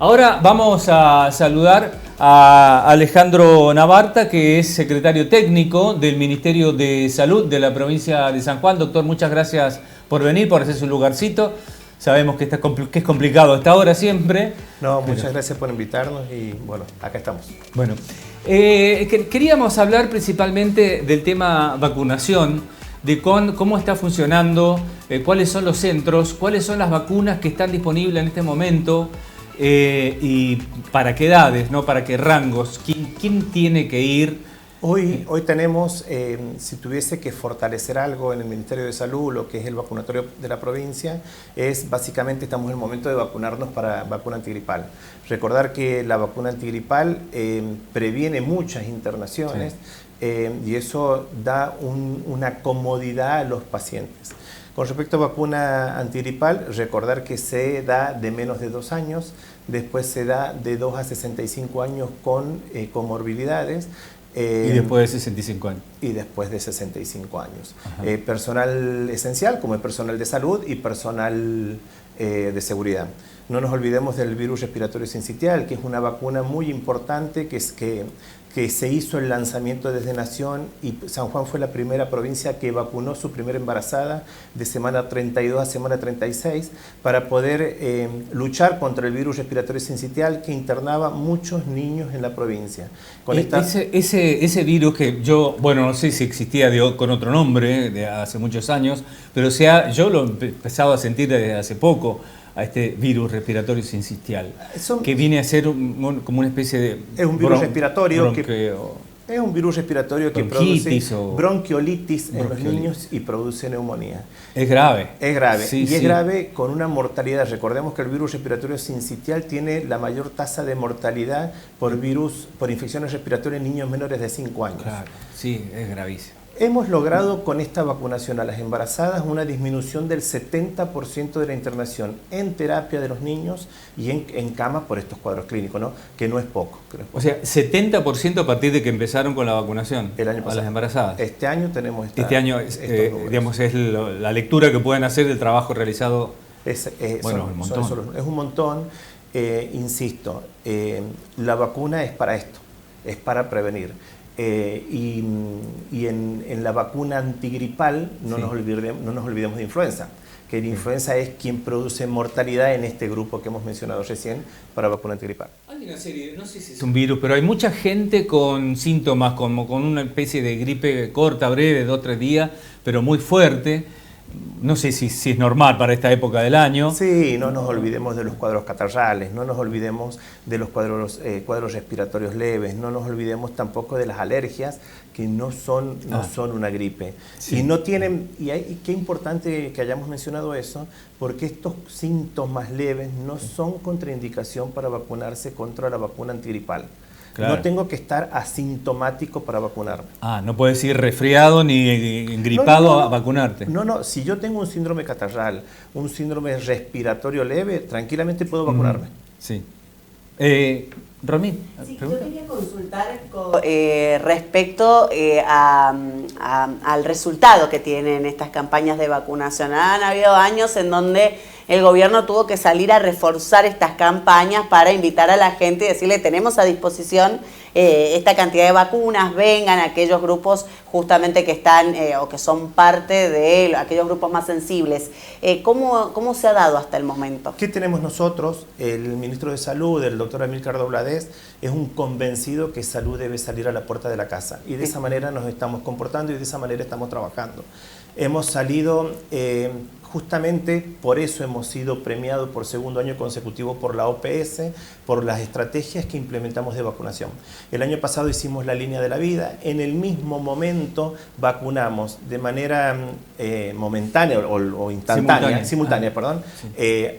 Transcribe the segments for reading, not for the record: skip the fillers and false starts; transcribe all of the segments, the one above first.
Ahora vamos a saludar a Alejandro Navarta, que es secretario técnico del Ministerio de Salud de la provincia de San Juan. Doctor, muchas gracias por venir, por hacer su lugarcito. Sabemos que es complicado a esta hora siempre. No, muchas gracias por invitarnos y bueno, acá estamos. Bueno, queríamos hablar principalmente del tema vacunación, de cómo está funcionando, cuáles son los centros, cuáles son las vacunas que están disponibles en este momento y para qué edades, ¿no? Para qué rangos, quién tiene que ir. Hoy tenemos, si tuviese que fortalecer algo en el Ministerio de Salud, lo que es el vacunatorio de la provincia, es básicamente estamos en el momento de vacunarnos para vacuna antigripal. Recordar que la vacuna antigripal previene muchas internaciones, sí. Y eso da una comodidad a los pacientes. Con respecto a vacuna antigripal, recordar que se da de menos de 2 años, después se da de 2 a 65 años con comorbilidades. Y después de 65 años. Y después de 65 años. Personal esencial, como el personal de salud y personal de seguridad. No nos olvidemos del virus respiratorio sincitial, que es una vacuna muy importante que se hizo el lanzamiento desde Nación y San Juan fue la primera provincia que vacunó su primera embarazada de semana 32 a semana 36 para poder luchar contra el virus respiratorio sincitial que internaba muchos niños en la provincia. Con ese virus que yo, bueno, no sé si existía con otro nombre de hace muchos años, pero yo lo he empezado a sentir desde hace poco, a este virus respiratorio sincitial, que viene a ser como una especie de... Es un virus respiratorio es un virus respiratorio que produce bronquiolitis en los niños y produce neumonía. Es grave. Es grave. Sí, y sí. Es grave con una mortalidad. Recordemos que el virus respiratorio sincitial tiene la mayor tasa de mortalidad por infecciones respiratorias en niños menores de 5 años. Claro, sí, es gravísimo. Hemos logrado con esta vacunación a las embarazadas una disminución del 70% de la internación en terapia de los niños y en cama por estos cuadros clínicos, ¿no? Que no es poco. O sea, 70% a partir de que empezaron con la vacunación el año pasado. A las embarazadas. Este año tenemos Este año, digamos, es la lectura que pueden hacer del trabajo realizado. Es un montón. Insisto, la vacuna es para esto, es para prevenir. Y en la vacuna antigripal no nos olvidemos de influenza, que la influenza es quien produce mortalidad en este grupo que hemos mencionado recién para vacuna antigripal. Hay una serie, no sé si es un virus, pero hay mucha gente con síntomas como con una especie de gripe corta, breve, 2 o 3 días, pero muy fuerte. No sé si es normal para esta época del año. Sí, no nos olvidemos de los cuadros catarrales, no nos olvidemos de los cuadros respiratorios leves, no nos olvidemos tampoco de las alergias que no son una gripe. Sí. Y qué importante que hayamos mencionado eso, porque estos síntomas leves no son contraindicación para vacunarse contra la vacuna antigripal. Claro. No tengo que estar asintomático para vacunarme. No puedes ir resfriado ni gripado a vacunarte. No, si yo tengo un síndrome catarral, un síndrome respiratorio leve, tranquilamente puedo vacunarme. Sí. Romín, sí, yo quería consultar respecto al resultado que tienen estas campañas de vacunación. Han habido años en donde el gobierno tuvo que salir a reforzar estas campañas para invitar a la gente y decirle tenemos a disposición esta cantidad de vacunas, vengan aquellos grupos justamente que están o que son parte de aquellos grupos más sensibles. ¿Cómo se ha dado hasta el momento? ¿Qué tenemos nosotros? El ministro de Salud, el doctor Amílcar Dobladés, es un convencido que salud debe salir a la puerta de la casa y de esa manera nos estamos comportando y de esa manera estamos trabajando. Hemos salido, justamente por eso hemos sido premiados por 2º año consecutivo por la OPS, por las estrategias que implementamos de vacunación. El año pasado hicimos la línea de la vida, en el mismo momento vacunamos de manera momentánea o instantánea, simultánea,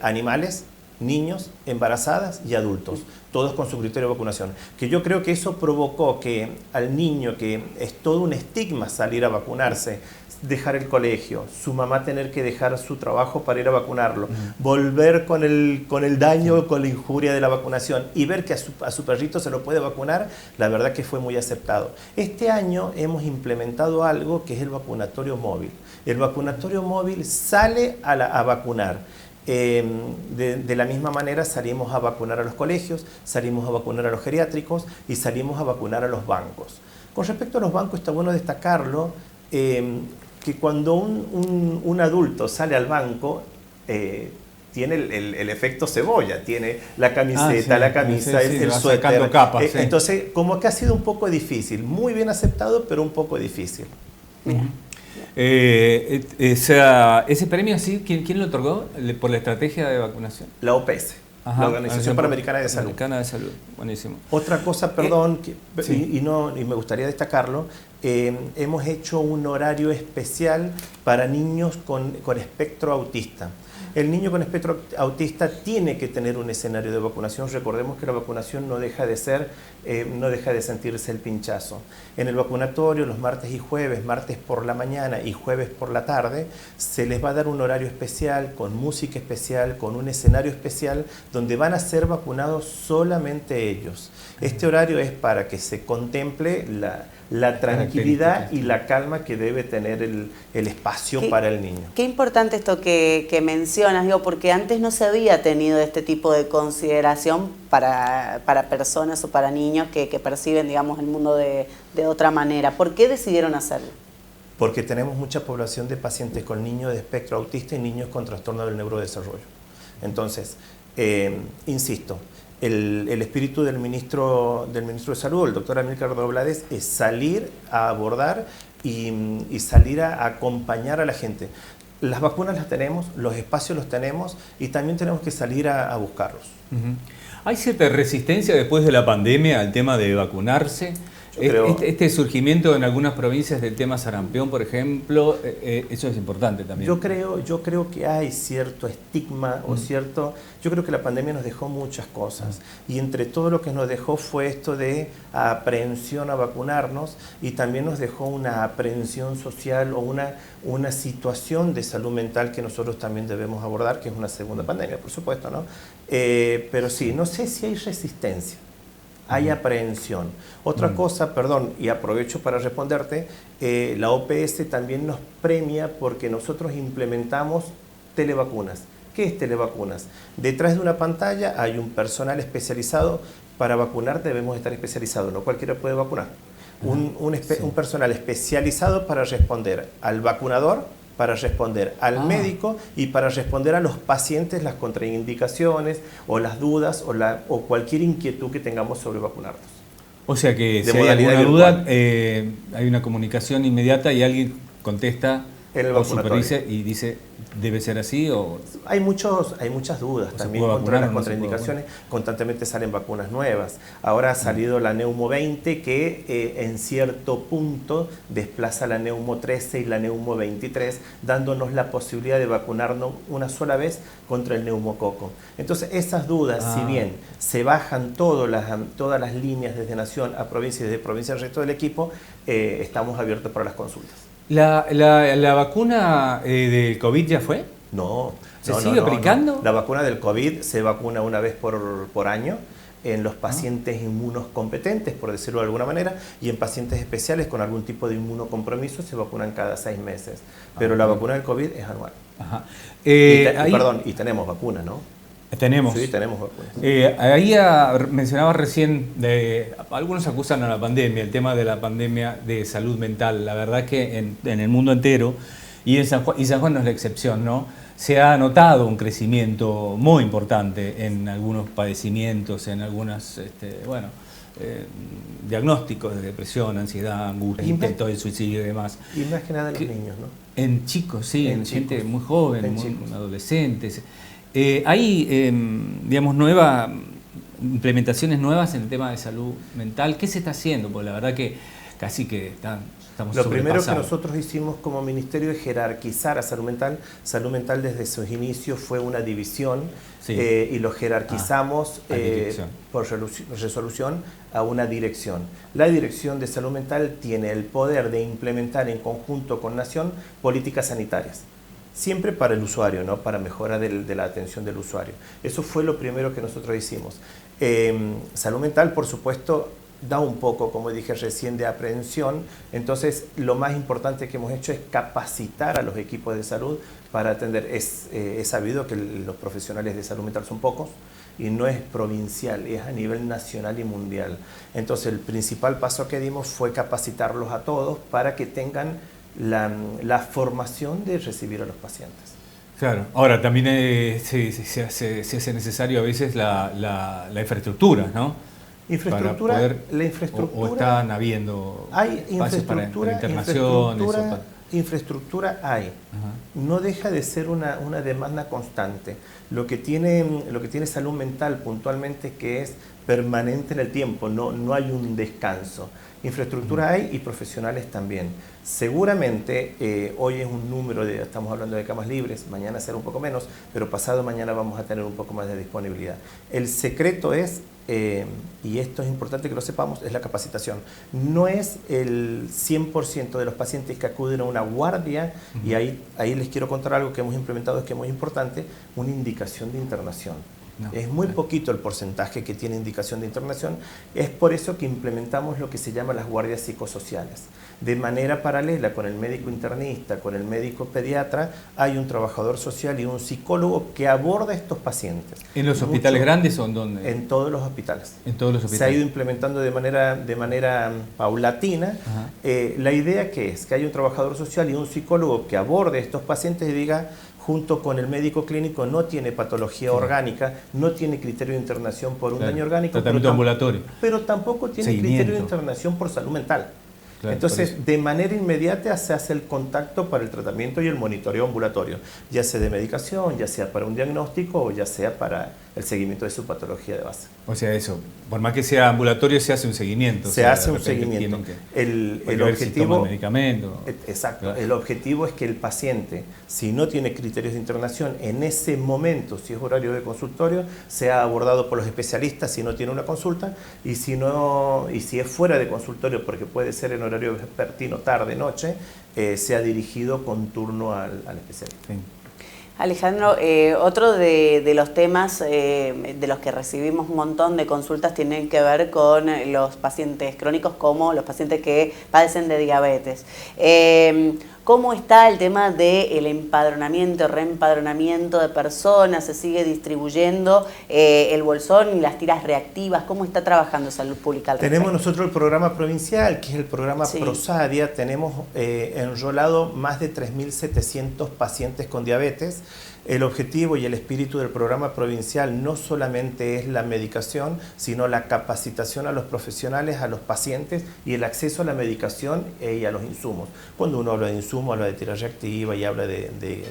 animales, niños, embarazadas y adultos, todos con su criterio de vacunación. Que yo creo que eso provocó que al niño, que es todo un estigma salir a vacunarse, dejar el colegio, su mamá tener que dejar su trabajo para ir a vacunarlo, volver con el daño, con la injuria de la vacunación y ver que a su perrito se lo puede vacunar, la verdad que fue muy aceptado. Este año hemos implementado algo que es el vacunatorio móvil. El vacunatorio móvil sale a vacunar De la misma manera salimos a vacunar a los colegios, salimos a vacunar a los geriátricos y salimos a vacunar a los bancos. Con respecto a los bancos está bueno destacarlo, que cuando un adulto sale al banco, tiene el efecto cebolla, tiene la camiseta, la camisa, el suéter. Capas, entonces, como que ha sido un poco difícil, muy bien aceptado, pero un poco difícil. Ese premio, sí, ¿quién lo otorgó? ¿Por la estrategia de vacunación? La OPS. Ajá, la Organización Panamericana de Salud. Panamericana de Salud, buenísimo. Otra cosa, perdón, sí. y me gustaría destacarlo, hemos hecho un horario especial para niños con espectro autista. El niño con espectro autista tiene que tener un escenario de vacunación. Recordemos que la vacunación no deja de sentirse el pinchazo. En el vacunatorio, los martes y jueves, martes por la mañana y jueves por la tarde, se les va a dar un horario especial, con música especial, con un escenario especial, donde van a ser vacunados solamente ellos. Este horario es para que se contemple la tranquilidad y la calma que debe tener el espacio para el niño. Qué importante esto que mencionas, digo, porque antes no se había tenido este tipo de consideración para personas o para niños que perciben, digamos, el mundo de otra manera. ¿Por qué decidieron hacerlo? Porque tenemos mucha población de pacientes con niños de espectro autista y niños con trastorno del neurodesarrollo. Entonces, insisto, el espíritu del ministro de Salud, el doctor Amílcar Doblades, es salir a abordar y salir a acompañar a la gente. Las vacunas las tenemos, los espacios los tenemos y también tenemos que salir a buscarlos. ¿Hay cierta resistencia después de la pandemia al tema de vacunarse? Este surgimiento en algunas provincias del tema sarampión, por ejemplo, eso es importante también. Yo creo que hay cierto estigma o cierto... Yo creo que la pandemia nos dejó muchas cosas y entre todo lo que nos dejó fue esto de aprehensión a vacunarnos y también nos dejó una aprehensión social o una situación de salud mental que nosotros también debemos abordar, que es una segunda pandemia, por supuesto, ¿no? Pero sí, no sé si hay resistencia. Hay aprehensión. Otra cosa, perdón, y aprovecho para responderte, la OPS también nos premia porque nosotros implementamos televacunas. ¿Qué es televacunas? Detrás de una pantalla hay un personal especializado. Para vacunar debemos estar especializados, no cualquiera puede vacunar. Un personal especializado para responder al vacunador, para responder al médico y para responder a los pacientes las contraindicaciones o las dudas o cualquier inquietud que tengamos sobre vacunarnos. O sea que si hay alguna duda, hay una comunicación inmediata y alguien contesta o supervisa y dice, ¿debe ser así? O hay muchas dudas también contra las contraindicaciones. Constantemente salen vacunas nuevas. Ahora ha salido la Neumo 20 que en cierto punto desplaza la Neumo 13 y la Neumo 23, dándonos la posibilidad de vacunarnos una sola vez contra el neumococo. Entonces esas dudas, si bien se bajan todas las líneas desde Nación a provincia y desde provincia al resto del equipo, estamos abiertos para las consultas. ¿La vacuna del COVID ya fue? No. ¿Se sigue aplicando? No. La vacuna del COVID se vacuna una vez por año en los pacientes inmunocompetentes, por decirlo de alguna manera, y en pacientes especiales con algún tipo de inmunocompromiso se vacunan cada 6 meses. Pero la vacuna del COVID es anual. Y tenemos vacuna, ¿no? Tenemos. Sí, tenemos vacunas. Ahí mencionaba recién, algunos acusan a la pandemia, el tema de la pandemia de salud mental. La verdad que en el mundo entero, y San Juan no es la excepción, ¿no? Se ha notado un crecimiento muy importante en algunos padecimientos, en algunos diagnósticos de depresión, ansiedad, angustia, intento de suicidio y demás. Y más que nada en los niños, ¿no? En chicos, sí, en gente muy joven, adolescentes. Hay, digamos, implementaciones nuevas en el tema de salud mental. ¿Qué se está haciendo? Porque la verdad que casi que estamos Lo primero que nosotros hicimos como ministerio es jerarquizar a salud mental. Salud mental desde sus inicios fue una división y lo jerarquizamos por resolución a una dirección. La dirección de salud mental tiene el poder de implementar en conjunto con Nación políticas sanitarias. Siempre para el usuario, ¿no? Para mejora de la atención del usuario. Eso fue lo primero que nosotros hicimos. Salud mental, por supuesto, da un poco, como dije recién, de aprehensión. Entonces, lo más importante que hemos hecho es capacitar a los equipos de salud para atender. Es sabido que los profesionales de salud mental son pocos y no es provincial, es a nivel nacional y mundial. Entonces, el principal paso que dimos fue capacitarlos a todos para que tengan la formación de recibir a los pacientes. Claro, ahora también se hace necesario a veces la infraestructura, ¿no? Infraestructura, la O infraestructura... están habiendo hay espacios para internación. Infraestructura hay. Ajá. No deja de ser una demanda constante. Lo que tiene salud mental puntualmente es que es permanente en el tiempo, no hay un descanso. Infraestructura hay y profesionales también. Seguramente hoy es un número estamos hablando de camas libres, mañana será un poco menos, pero pasado mañana vamos a tener un poco más de disponibilidad. El secreto es, y esto es importante que lo sepamos, es la capacitación. No es el 100% de los pacientes que acuden a una guardia, y ahí les quiero contar algo que hemos implementado, es que es muy importante, una indicación de internación. No, es muy poquito el porcentaje que tiene indicación de internación. Es por eso que implementamos lo que se llama las guardias psicosociales. De manera paralela con el médico internista, con el médico pediatra, hay un trabajador social y un psicólogo que aborda a estos pacientes. ¿En los hospitales grandes o en dónde? En todos los hospitales. En todos los hospitales. Se ha ido implementando de manera paulatina. La idea que es que hay un trabajador social y un psicólogo que aborde a estos pacientes y diga, junto con el médico clínico, no tiene patología orgánica, no tiene criterio de internación por un daño orgánico. Tratamiento ambulatorio. Pero tampoco tiene criterio de internación por salud mental. Claro, entonces, de manera inmediata se hace el contacto para el tratamiento y el monitoreo ambulatorio, ya sea de medicación, ya sea para un diagnóstico o ya sea para el seguimiento de su patología de base. O sea, eso, por más que sea ambulatorio, se hace un seguimiento. Se hace un seguimiento. El objetivo... Si medicamento. Exacto. Claro. El objetivo es que el paciente, si no tiene criterios de internación, en ese momento, si es horario de consultorio, sea abordado por los especialistas si no tiene una consulta, y si es fuera de consultorio, porque puede ser en horario vespertino, tarde, noche, sea dirigido con turno al especialista. Sí. Alejandro, otro de los temas de los que recibimos un montón de consultas tienen que ver con los pacientes crónicos, como los pacientes que padecen de diabetes. ¿Cómo está el tema del empadronamiento, reempadronamiento de personas? ¿Se sigue distribuyendo el bolsón y las tiras reactivas? ¿Cómo está trabajando Salud Pública al respecto? Tenemos nosotros el programa provincial, que es el programa Prosadia. Tenemos enrolado más de 3.700 pacientes con diabetes. El objetivo y el espíritu del programa provincial no solamente es la medicación, sino la capacitación a los profesionales, a los pacientes y el acceso a la medicación y a los insumos. Cuando uno habla de insumos, habla de tira reactiva y habla de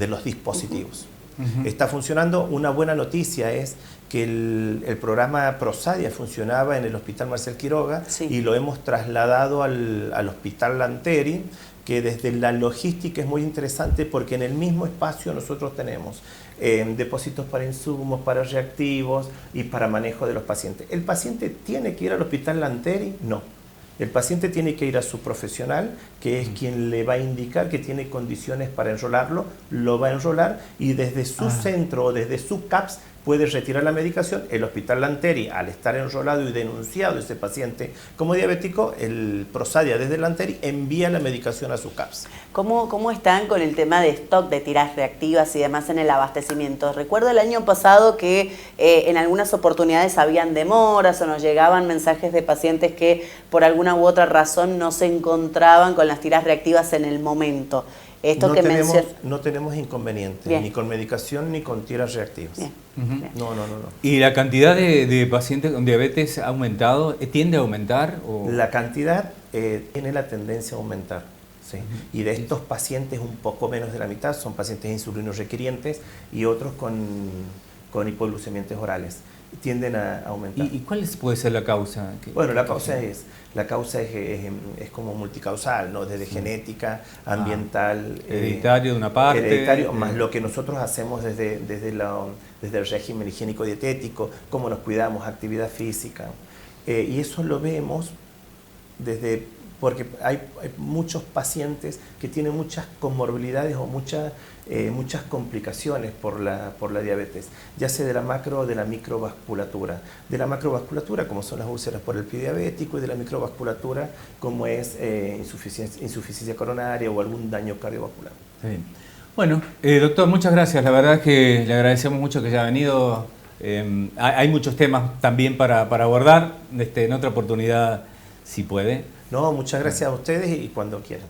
los dispositivos. Está funcionando. Una buena noticia es que el programa Prosadia funcionaba en el Hospital Marcel Quiroga y lo hemos trasladado al Hospital Lanteri, que desde la logística es muy interesante porque en el mismo espacio nosotros tenemos depósitos para insumos, para reactivos y para manejo de los pacientes. ¿El paciente tiene que ir al Hospital Lanteri? No. El paciente tiene que ir a su profesional, que es quien le va a indicar que tiene condiciones para enrolarlo, lo va a enrolar y desde su centro o desde su CAPS puede retirar la medicación. El Hospital Lanteri, al estar enrolado y denunciado ese paciente como diabético, el Prosadia desde Lanteri envía la medicación a su CAPS. ¿Cómo están con el tema de stock de tiras reactivas y demás en el abastecimiento? Recuerdo el año pasado que en algunas oportunidades habían demoras o nos llegaban mensajes de pacientes que por alguna u otra razón no se encontraban con las tiras reactivas en el momento. No tenemos inconvenientes, ni con medicación ni con tiras reactivas. No. ¿Y la cantidad de pacientes con diabetes ha aumentado? ¿Tiende a aumentar? La cantidad tiene la tendencia a aumentar. ¿Sí? Y de estos pacientes, un poco menos de la mitad son pacientes insulinos requirientes y otros con hipoglucemiantes orales. Tienden a aumentar. ¿Y cuál puede ser la causa? Bueno, la causa es como multicausal, ¿no? Desde genética, ambiental, hereditario de una parte, hereditario, más lo que nosotros hacemos desde el régimen higiénico dietético, cómo nos cuidamos, actividad física, y eso lo vemos desde porque hay muchos pacientes que tienen muchas comorbilidades o muchas complicaciones por la diabetes, ya sea de la macro o de la microvasculatura. De la macrovasculatura, como son las úlceras por el pie diabético, y de la microvasculatura, como es insuficiencia coronaria o algún daño cardiovascular. Sí. Bueno, doctor, muchas gracias. La verdad es que le agradecemos mucho que haya venido. Hay muchos temas también para abordar. En otra oportunidad, si puede. No, muchas gracias a ustedes y cuando quieran.